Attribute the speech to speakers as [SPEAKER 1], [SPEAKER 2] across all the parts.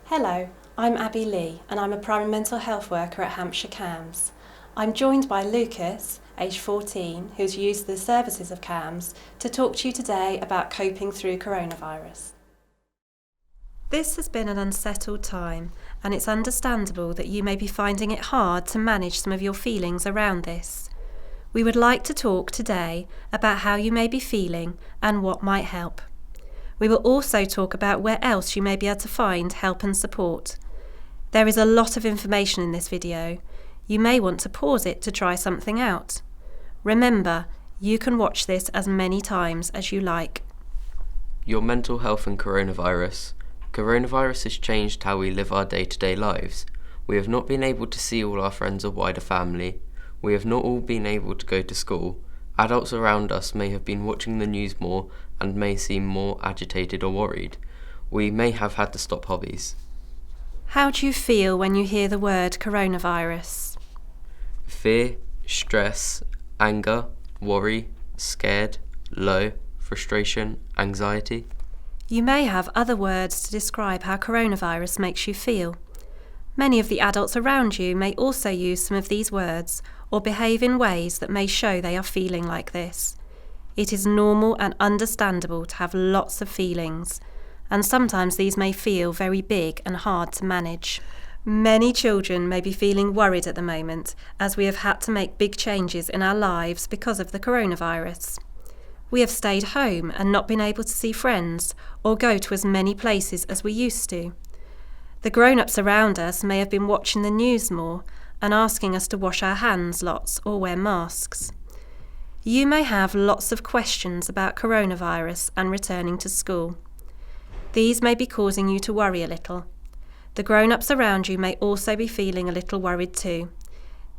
[SPEAKER 1] Hello, I'm Abby Lee and I'm a primary mental health worker at Hampshire CAMHS. I'm joined by Lucas, aged 14, who's used the services of CAMHS to talk to you today about coping through coronavirus. This has been an unsettled time and it's understandable that you may be finding it hard to manage some of your feelings around this. We would like to talk today about how you may be feeling and what might help. We will also talk about where else you may be able to find help and support. There is a lot of information in this video. You may want to pause it to try something out. Remember, you can watch this as many times as you like.
[SPEAKER 2] Your mental health and coronavirus. Coronavirus has changed how we live our day-to-day lives. We have not been able to see all our friends or wider family. We have not all been able to go to school. Adults around us may have been watching the news more and may seem more agitated or worried. We may have had to stop hobbies.
[SPEAKER 1] How do you feel when you hear the word coronavirus?
[SPEAKER 2] Fear, stress, anger, worry, scared, low, frustration, anxiety.
[SPEAKER 1] You may have other words to describe how coronavirus makes you feel. Many of the adults around you may also use some of these words or behave in ways that may show they are feeling like this. It is normal and understandable to have lots of feelings, and sometimes these may feel very big and hard to manage. Many children may be feeling worried at the moment as we have had to make big changes in our lives because of the coronavirus. We have stayed home and not been able to see friends or go to as many places as we used to. The grown-ups around us may have been watching the news more and asking us to wash our hands lots or wear masks. You may have lots of questions about coronavirus and returning to school. These may be causing you to worry a little. The grown-ups around you may also be feeling a little worried too.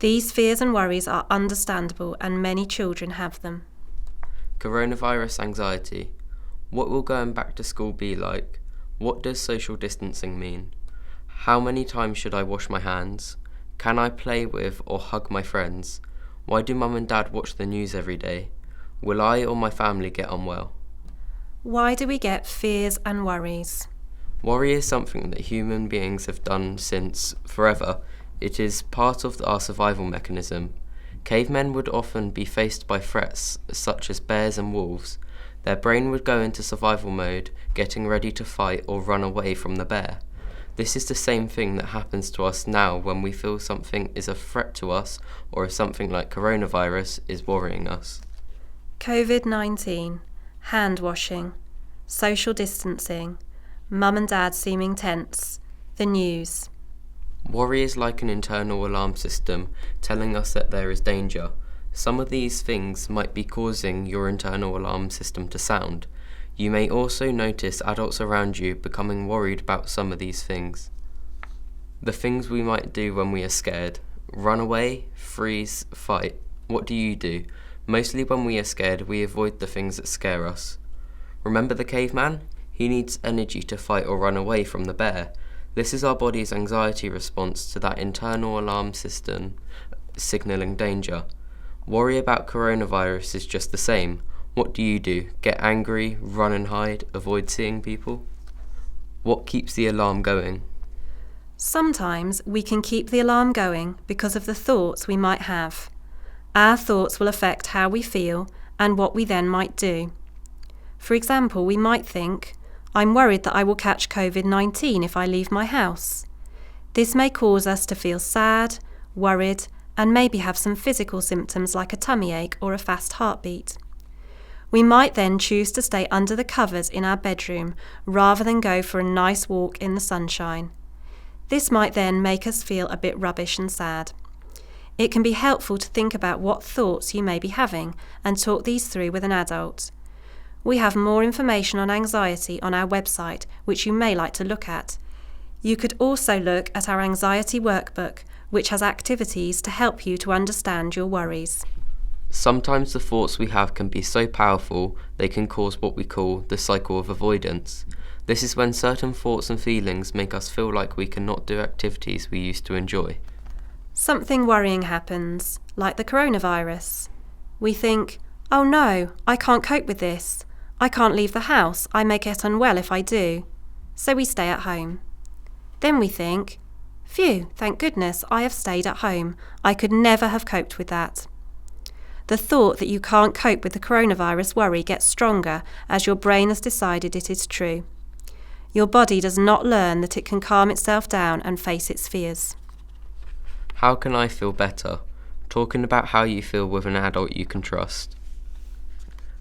[SPEAKER 1] These fears and worries are understandable and many children have them.
[SPEAKER 2] Coronavirus anxiety. What will going back to school be like? What does social distancing mean? How many times should I wash my hands? Can I play with or hug my friends? Why do mum and dad watch the news every day? Will I or my family get on well?
[SPEAKER 1] Why do we get fears and worries?
[SPEAKER 2] Worry is something that human beings have done since forever. It is part of our survival mechanism. Cavemen would often be faced by threats such as bears and wolves. Their brain would go into survival mode, getting ready to fight or run away from the bear. This is the same thing that happens to us now when we feel something is a threat to us or if something like coronavirus is worrying us.
[SPEAKER 1] COVID-19, hand washing, social distancing, mum and dad seeming tense, the news.
[SPEAKER 2] Worry is like an internal alarm system telling us that there is danger. Some of these things might be causing your internal alarm system to sound. You may also notice adults around you becoming worried about some of these things. The things we might do when we are scared. Run away, freeze, fight. What do you do? Mostly when we are scared, we avoid the things that scare us. Remember the caveman? He needs energy to fight or run away from the bear. This is our body's anxiety response to that internal alarm system signalling danger. Worry about coronavirus is just the same. What do you do? Get angry, run and hide, avoid seeing people? What keeps the alarm going?
[SPEAKER 1] Sometimes we can keep the alarm going because of the thoughts we might have. Our thoughts will affect how we feel and what we then might do. For example, we might think, I'm worried that I will catch COVID-19 if I leave my house. This may cause us to feel sad, worried, and maybe have some physical symptoms like a tummy ache or a fast heartbeat. We might then choose to stay under the covers in our bedroom rather than go for a nice walk in the sunshine. This might then make us feel a bit rubbish and sad. It can be helpful to think about what thoughts you may be having and talk these through with an adult. We have more information on anxiety on our website, which you may like to look at. You could also look at our anxiety workbook, which has activities to help you to understand your worries.
[SPEAKER 2] Sometimes the thoughts we have can be so powerful they can cause what we call the cycle of avoidance. This is when certain thoughts and feelings make us feel like we cannot do activities we used to enjoy.
[SPEAKER 1] Something worrying happens, like the coronavirus. We think, oh no, I can't cope with this. I can't leave the house, I may get unwell if I do. So we stay at home. Then we think, phew, thank goodness I have stayed at home. I could never have coped with that. The thought that you can't cope with the coronavirus worry gets stronger as your brain has decided it is true. Your body does not learn that it can calm itself down and face its fears.
[SPEAKER 2] How can I feel better? Talking about how you feel with an adult you can trust.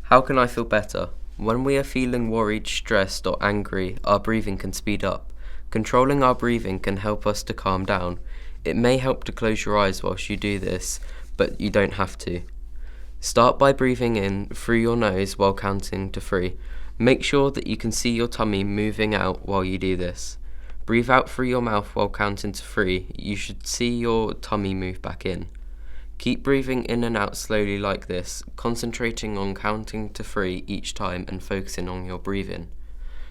[SPEAKER 2] How can I feel better? When we are feeling worried, stressed, or angry, our breathing can speed up. Controlling our breathing can help us to calm down. It may help to close your eyes whilst you do this, but you don't have to. Start by breathing in through your nose while counting to 3. Make sure that you can see your tummy moving out while you do this. Breathe out through your mouth while counting to 3. You should see your tummy move back in. Keep breathing in and out slowly like this, concentrating on counting to 3 each time and focusing on your breathing.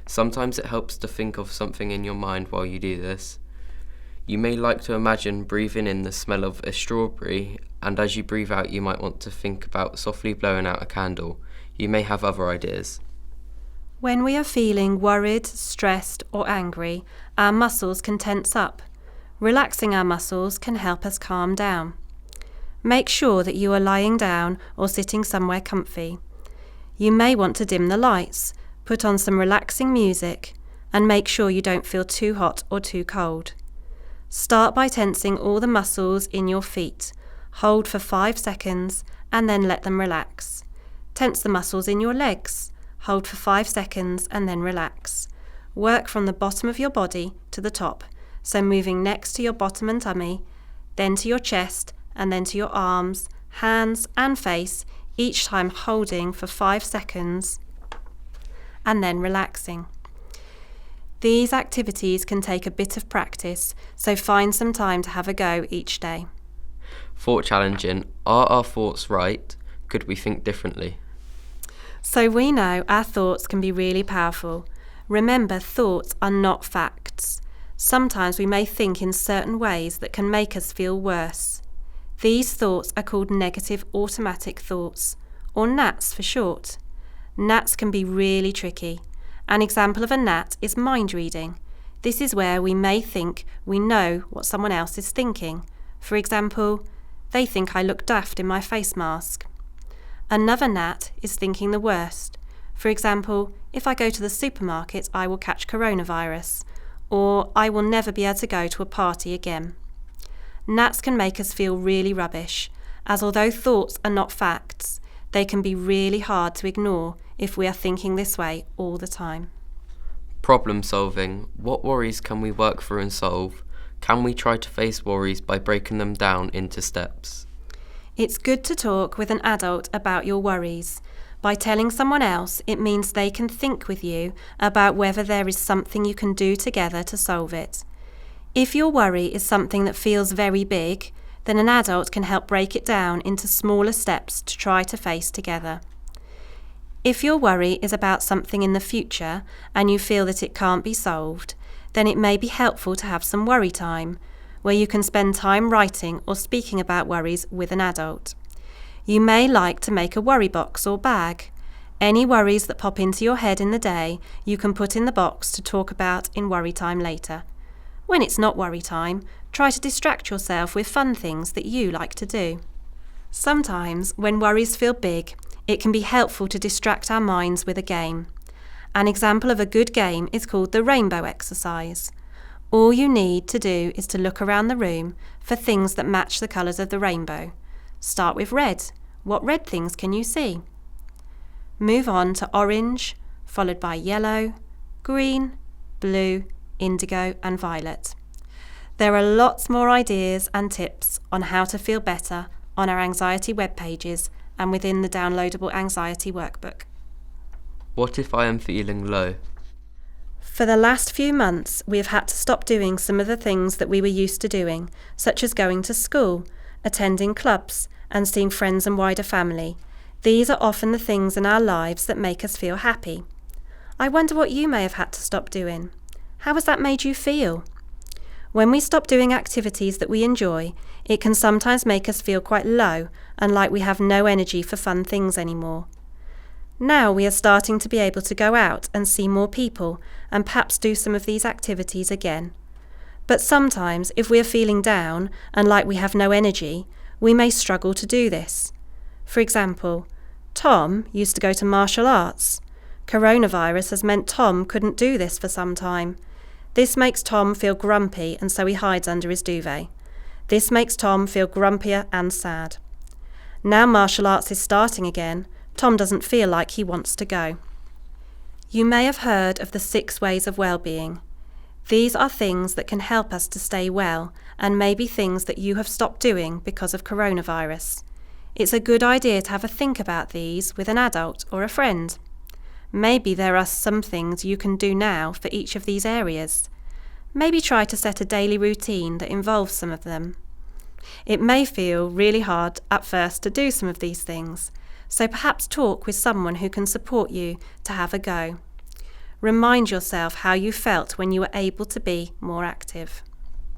[SPEAKER 2] Sometimes it helps to think of something in your mind while you do this. You may like to imagine breathing in the smell of a strawberry, and as you breathe out you might want to think about softly blowing out a candle. You may have other ideas.
[SPEAKER 1] When we are feeling worried, stressed, or angry, our muscles can tense up. Relaxing our muscles can help us calm down. Make sure that you are lying down or sitting somewhere comfy. You may want to dim the lights, put on some relaxing music, and make sure you don't feel too hot or too cold. Start by tensing all the muscles in your feet. Hold for 5 seconds and then let them relax. Tense the muscles in your legs. Hold for 5 seconds and then relax. Work from the bottom of your body to the top, so moving next to your bottom and tummy, then to your chest, and then to your arms, hands and face, each time holding for 5 seconds and then relaxing. These activities can take a bit of practice, so find some time to have a go each day.
[SPEAKER 2] Thought challenging. Are our thoughts right? Could we think differently?
[SPEAKER 1] So we know our thoughts can be really powerful. Remember, thoughts are not facts. Sometimes we may think in certain ways that can make us feel worse. These thoughts are called negative automatic thoughts, or NATs for short. NATs can be really tricky. An example of a NAT is mind reading. This is where we may think we know what someone else is thinking. For example, they think I look daft in my face mask. Another NAT is thinking the worst. For example, if I go to the supermarket, I will catch coronavirus, or I will never be able to go to a party again. NATs can make us feel really rubbish, as although thoughts are not facts, they can be really hard to ignore if we are thinking this way all the time.
[SPEAKER 2] Problem solving. What worries can we work through and solve? Can we try to face worries by breaking them down into steps?
[SPEAKER 1] It's good to talk with an adult about your worries. By telling someone else, it means they can think with you about whether there is something you can do together to solve it. If your worry is something that feels very big, then an adult can help break it down into smaller steps to try to face together. If your worry is about something in the future and you feel that it can't be solved, then it may be helpful to have some worry time, where you can spend time writing or speaking about worries with an adult. You may like to make a worry box or bag. Any worries that pop into your head in the day, you can put in the box to talk about in worry time later. When it's not worry time, try to distract yourself with fun things that you like to do. Sometimes, when worries feel big, it can be helpful to distract our minds with a game. An example of a good game is called the rainbow exercise. All you need to do is to look around the room for things that match the colours of the rainbow. Start with red. What red things can you see? Move on to orange, followed by yellow, green, blue, indigo and violet. There are lots more ideas and tips on how to feel better on our anxiety web pages and within the downloadable anxiety workbook.
[SPEAKER 2] What if I am feeling low?
[SPEAKER 1] For the last few months, we have had to stop doing some of the things that we were used to doing, such as going to school, attending clubs, and seeing friends and wider family. These are often the things in our lives that make us feel happy. I wonder what you may have had to stop doing. How has that made you feel? When we stop doing activities that we enjoy, it can sometimes make us feel quite low and like we have no energy for fun things anymore. Now we are starting to be able to go out and see more people and perhaps do some of these activities again. But sometimes, if we are feeling down and like we have no energy, we may struggle to do this. For example, Tom used to go to martial arts. Coronavirus has meant Tom couldn't do this for some time. This makes Tom feel grumpy, and so he hides under his duvet. This makes Tom feel grumpier and sad. Now martial arts is starting again, Tom doesn't feel like he wants to go. You may have heard of the 6 ways of well-being. These are things that can help us to stay well, and maybe things that you have stopped doing because of coronavirus. It's a good idea to have a think about these with an adult or a friend. Maybe there are some things you can do now for each of these areas. Maybe try to set a daily routine that involves some of them. It may feel really hard at first to do some of these things, so perhaps talk with someone who can support you to have a go. Remind yourself how you felt when you were able to be more active.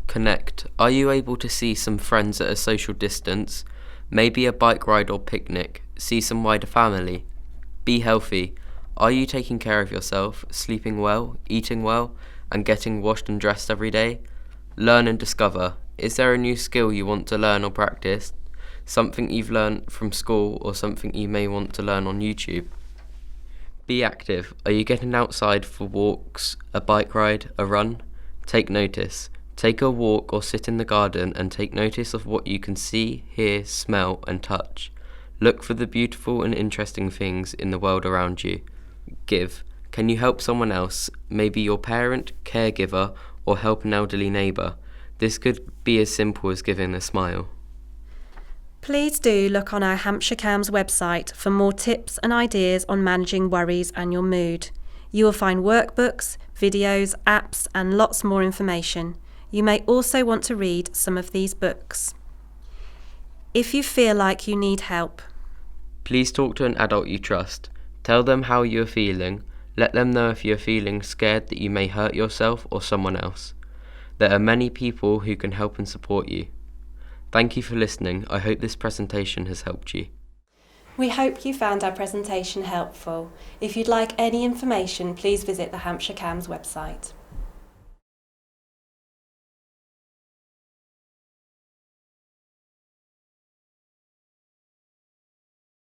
[SPEAKER 2] Connect. Are you able to see some friends at a social distance? Maybe a bike ride or picnic. See some wider family. Be healthy. Are you taking care of yourself, sleeping well, eating well, and getting washed and dressed every day? Learn and discover. Is there a new skill you want to learn or practice? Something you've learned from school or something you may want to learn on YouTube? Be active. Are you getting outside for walks, a bike ride, a run? Take notice. Take a walk or sit in the garden and take notice of what you can see, hear, smell and touch. Look for the beautiful and interesting things in the world around you. Give. Can you help someone else, maybe your parent, caregiver, or help an elderly neighbour? This could be as simple as giving a smile.
[SPEAKER 1] Please do look on our Hampshire CAMHS website for more tips and ideas on managing worries and your mood. You will find workbooks, videos, apps and lots more information. You may also want to read some of these books. If you feel like you need help,
[SPEAKER 2] please talk to an adult you trust. Tell them how you are feeling. Let them know if you are feeling scared that you may hurt yourself or someone else. There are many people who can help and support you. Thank you for listening. I hope this presentation has helped you.
[SPEAKER 1] We hope you found our presentation helpful. If you'd like any information, please visit the Hampshire CAMHS website.